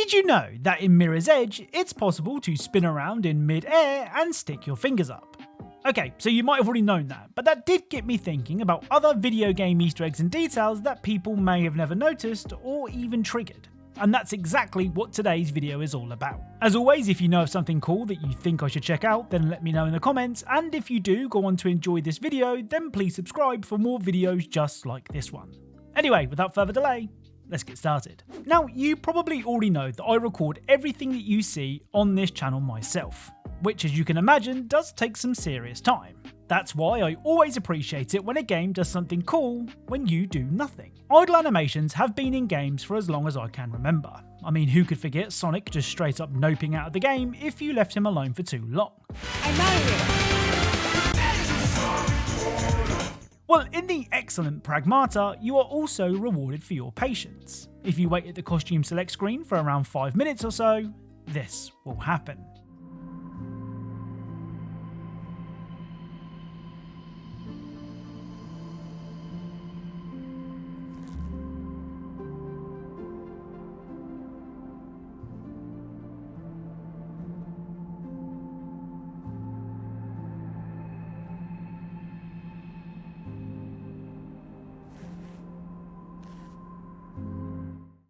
Did you know that in Mirror's Edge, it's possible to spin around in mid-air and stick your fingers up? Okay, so you might have already known that, but that did get me thinking about other video game Easter eggs and details that people may have never noticed or even triggered. And that's exactly what today's video is all about. As always, if you know of something cool that you think I should check out, then let me know in the comments, and if you do go on to enjoy this video, then please subscribe for more videos just like this one. Anyway, without further delay, let's get started. Now, you probably already know that I record everything that you see on this channel myself, which, as you can imagine, does take some serious time. That's why I always appreciate it when a game does something cool when you do nothing. Idle animations have been in games for as long as I can remember. I mean, who could forget Sonic just straight up noping out of the game if you left him alone for too long? I'm out of here. Well, in the Eggcellent Pragmata, you are also rewarded for your patience. If you wait at the costume select screen for around 5 minutes or so, this will happen.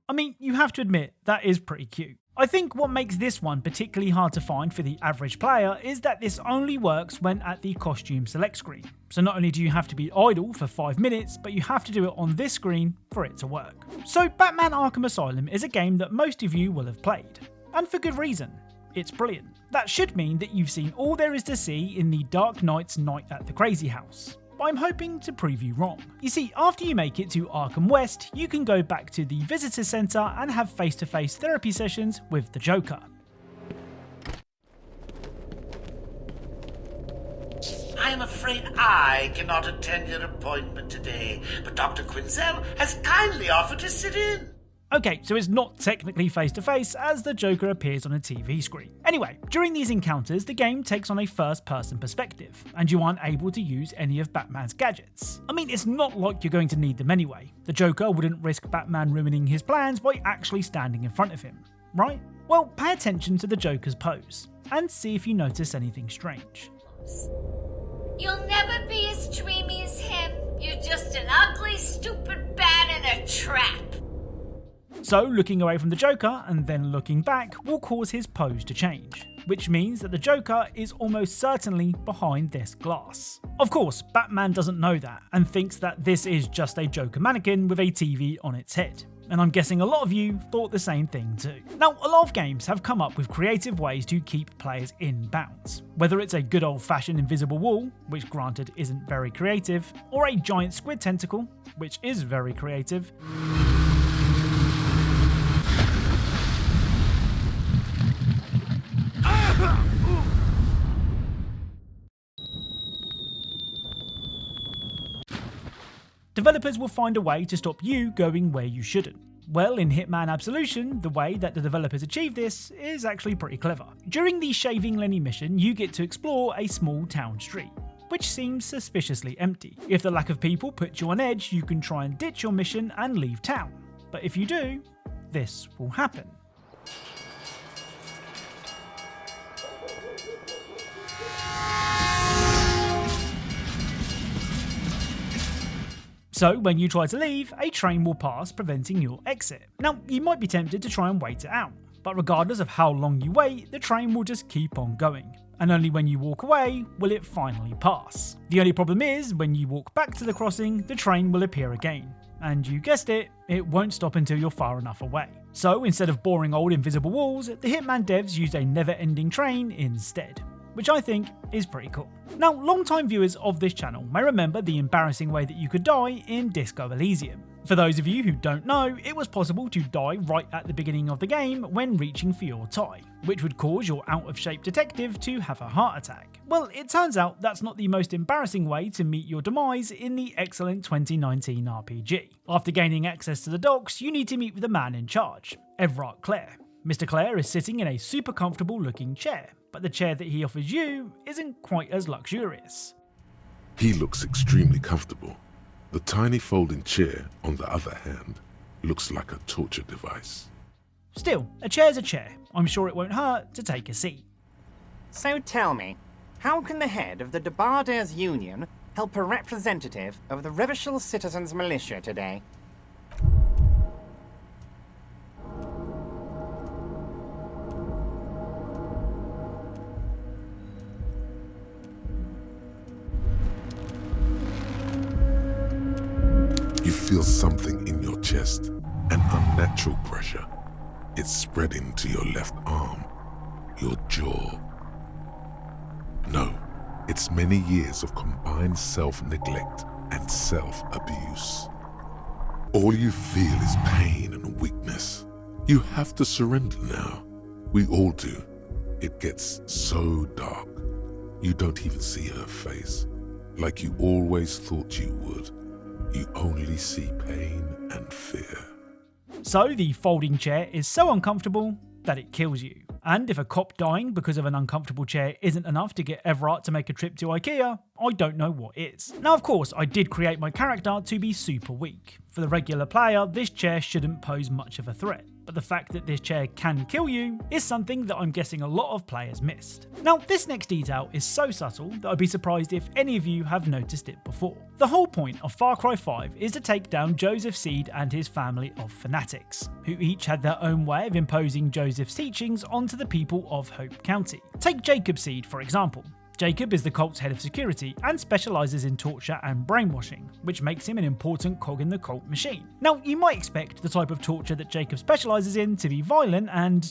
I mean, you have to admit, that is pretty cute. I think what makes this one particularly hard to find for the average player is that this only works when at the costume select screen. So not only do you have to be idle for 5 minutes, but you have to do it on this screen for it to work. So Batman Arkham Asylum is a game that most of you will have played. And for good reason. It's brilliant. That should mean that you've seen all there is to see in the Dark Knight's Night at the Crazy House. But I'm hoping to prove you wrong. You see, after you make it to Arkham West, you can go back to the Visitor Centre and have face-to-face therapy sessions with the Joker. I am afraid I cannot attend your appointment today, but Dr. Quinzel has kindly offered to sit in. Okay, so it's not technically face-to-face as the Joker appears on a TV screen. Anyway, during these encounters, the game takes on a first-person perspective, and you aren't able to use any of Batman's gadgets. I mean, it's not like you're going to need them anyway. The Joker wouldn't risk Batman ruining his plans by actually standing in front of him, right? Well, pay attention to the Joker's pose, and see if you notice anything strange. You'll never be as dreamy as him. You're just an ugly, stupid bat in a trap. So looking away from the Joker and then looking back will cause his pose to change, which means that the Joker is almost certainly behind this glass. Of course, Batman doesn't know that and thinks that this is just a Joker mannequin with a TV on its head. And I'm guessing a lot of you thought the same thing too. Now, a lot of games have come up with creative ways to keep players in bounds. Whether it's a good old-fashioned invisible wall, which granted isn't very creative, or a giant squid tentacle, which is very creative. Developers will find a way to stop you going where you shouldn't. Well, in Hitman Absolution, the way that the developers achieve this is actually pretty clever. During the Shaving Lenny mission, you get to explore a small town street, which seems suspiciously empty. If the lack of people puts you on edge, you can try and ditch your mission and leave town. But if you do, this will happen. So when you try to leave, a train will pass, preventing your exit. Now, you might be tempted to try and wait it out, but regardless of how long you wait, the train will just keep on going. And only when you walk away will it finally pass. The only problem is, when you walk back to the crossing, the train will appear again. And you guessed it, it won't stop until you're far enough away. So instead of boring old invisible walls, the Hitman devs used a never-ending train instead, which I think is pretty cool. Now, long-time viewers of this channel may remember the embarrassing way that you could die in Disco Elysium. For those of you who don't know, it was possible to die right at the beginning of the game when reaching for your tie, which would cause your out-of-shape detective to have a heart attack. Well, it turns out that's not the most embarrassing way to meet your demise in the Eggcellent 2019 RPG. After gaining access to the docks, you need to meet with the man in charge, Everard Clare. Mr. Clare is sitting in a super comfortable looking chair, but the chair that he offers you isn't quite as luxurious. He looks extremely comfortable. The tiny folding chair, on the other hand, looks like a torture device. Still, a chair's a chair. I'm sure it won't hurt to take a seat. So tell me, how can the head of the Debarders Union help a representative of the Revachol Citizens Militia today? You feel something in your chest, an unnatural pressure. It's spreading to your left arm, your jaw. No, it's many years of combined self-neglect and self-abuse. All you feel is pain and weakness. You have to surrender now. We all do. It gets so dark. You don't even see her face, like you always thought you would. You only see pain and fear. So the folding chair is so uncomfortable that it kills you. And if a cop dying because of an uncomfortable chair isn't enough to get Everett to make a trip to IKEA, I don't know what is. Now of course, I did create my character to be super weak. For the regular player, this chair shouldn't pose much of a threat. But the fact that this chair can kill you is something that I'm guessing a lot of players missed. Now, this next detail is so subtle that I'd be surprised if any of you have noticed it before. The whole point of Far Cry 5 is to take down Joseph Seed and his family of fanatics, who each had their own way of imposing Joseph's teachings onto the people of Hope County. Take Jacob Seed, for example. Jacob is the cult's head of security and specialises in torture and brainwashing, which makes him an important cog in the cult machine. Now, you might expect the type of torture that Jacob specialises in to be violent and,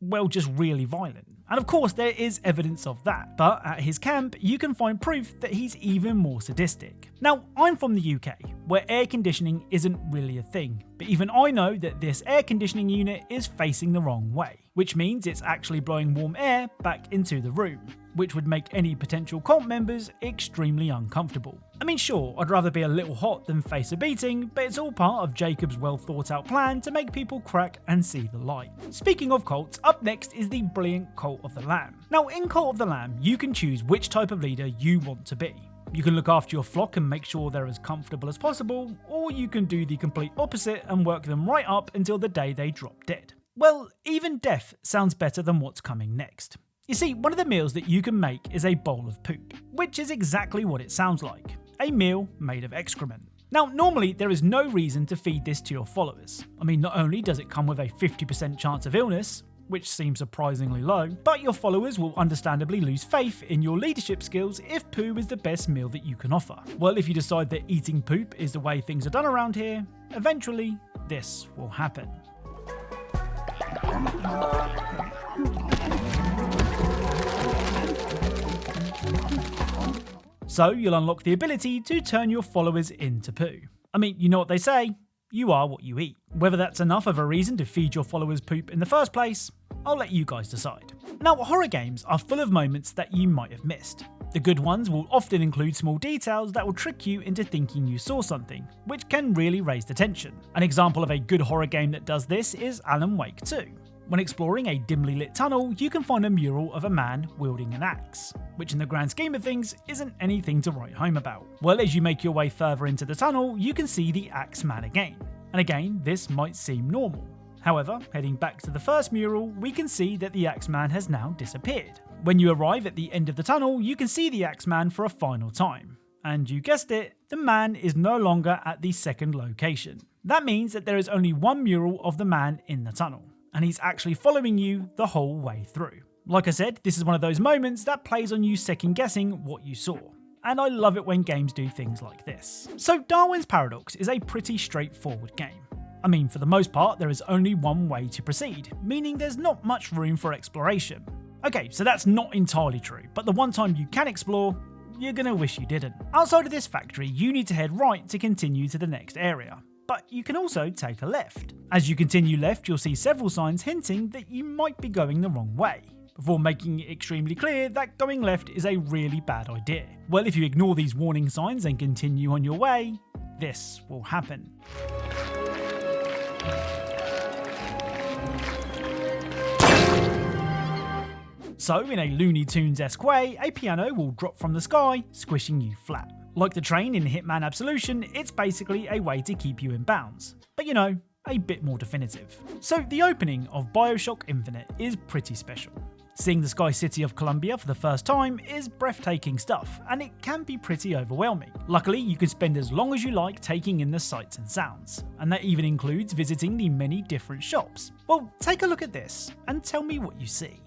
well, just really violent. And of course there is evidence of that, but at his camp you can find proof that he's even more sadistic. Now, I'm from the UK, where air conditioning isn't really a thing, but even I know that this air conditioning unit is facing the wrong way, which means it's actually blowing warm air back into the room, which would make any potential cult members extremely uncomfortable. I mean, sure, I'd rather be a little hot than face a beating, but it's all part of Jacob's well thought out plan to make people crack and see the light. Speaking of cults, up next is the brilliant Cult of the Lamb. Now, in Cult of the Lamb, you can choose which type of leader you want to be. You can look after your flock and make sure they're as comfortable as possible, or you can do the complete opposite and work them right up until the day they drop dead. Well, even death sounds better than what's coming next. You see, one of the meals that you can make is a bowl of poop, which is exactly what it sounds like, a meal made of excrement. Now, normally there is no reason to feed this to your followers. I mean, not only does it come with a 50% chance of illness, which seems surprisingly low, but your followers will understandably lose faith in your leadership skills if poo is the best meal that you can offer. Well, if you decide that eating poop is the way things are done around here, eventually this will happen. So you'll unlock the ability to turn your followers into poo. I mean, you know what they say, you are what you eat. Whether that's enough of a reason to feed your followers poop in the first place, I'll let you guys decide. Now, horror games are full of moments that you might have missed. The good ones will often include small details that will trick you into thinking you saw something, which can really raise the tension. An example of a good horror game that does this is Alan Wake 2. When exploring a dimly lit tunnel, you can find a mural of a man wielding an axe, which in the grand scheme of things isn't anything to write home about. Well, as you make your way further into the tunnel, you can see the axe man again. And again, this might seem normal. However, heading back to the first mural, we can see that the Axeman has now disappeared. When you arrive at the end of the tunnel, you can see the Axeman for a final time. And you guessed it, the man is no longer at the second location. That means that there is only one mural of the man in the tunnel, and he's actually following you the whole way through. Like I said, this is one of those moments that plays on you second guessing what you saw. And I love it when games do things like this. So Darwin's Paradox is a pretty straightforward game. I mean, for the most part, there is only one way to proceed, meaning there's not much room for exploration. Okay, so that's not entirely true, but the one time you can explore, you're gonna wish you didn't. Outside of this factory, you need to head right to continue to the next area. But you can also take a left. As you continue left, you'll see several signs hinting that you might be going the wrong way, before making it extremely clear that going left is a really bad idea. Well, if you ignore these warning signs and continue on your way, this will happen. So, in a Looney Tunes-esque way, a piano will drop from the sky, squishing you flat. Like the train in Hitman Absolution, it's basically a way to keep you in bounds. But you know, a bit more definitive. So the opening of Bioshock Infinite is pretty special. Seeing the Sky City of Columbia for the first time is breathtaking stuff, and it can be pretty overwhelming. Luckily, you can spend as long as you like taking in the sights and sounds, and that even includes visiting the many different shops. Well, take a look at this, and tell me what you see.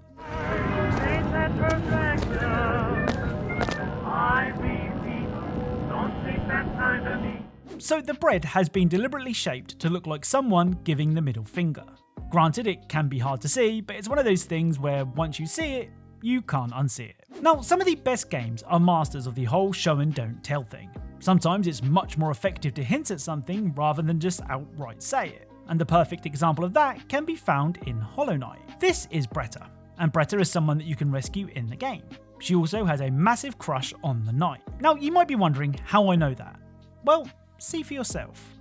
So the bread has been deliberately shaped to look like someone giving the middle finger. Granted, it can be hard to see, but it's one of those things where once you see it, you can't unsee it. Now, some of the best games are masters of the whole show and don't tell thing. Sometimes it's much more effective to hint at something rather than just outright say it. And the perfect example of that can be found in Hollow Knight. This is Bretta, and Bretta is someone that you can rescue in the game. She also has a massive crush on the knight. Now, you might be wondering how I know that. Well, see for yourself.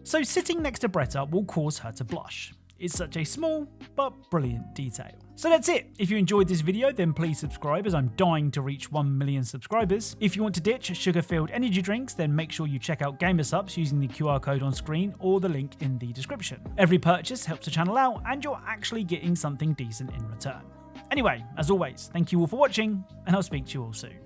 So sitting next to Bretta will cause her to blush. It's such a small but brilliant detail. So that's it. If you enjoyed this video, then please subscribe, as I'm dying to reach 1 million subscribers. If you want to ditch sugar-filled energy drinks, then make sure you check out Gamersupps using the QR code on screen or the link in the description. Every purchase helps the channel out, and you're actually getting something decent in return. Anyway, as always, thank you all for watching, and I'll speak to you all soon.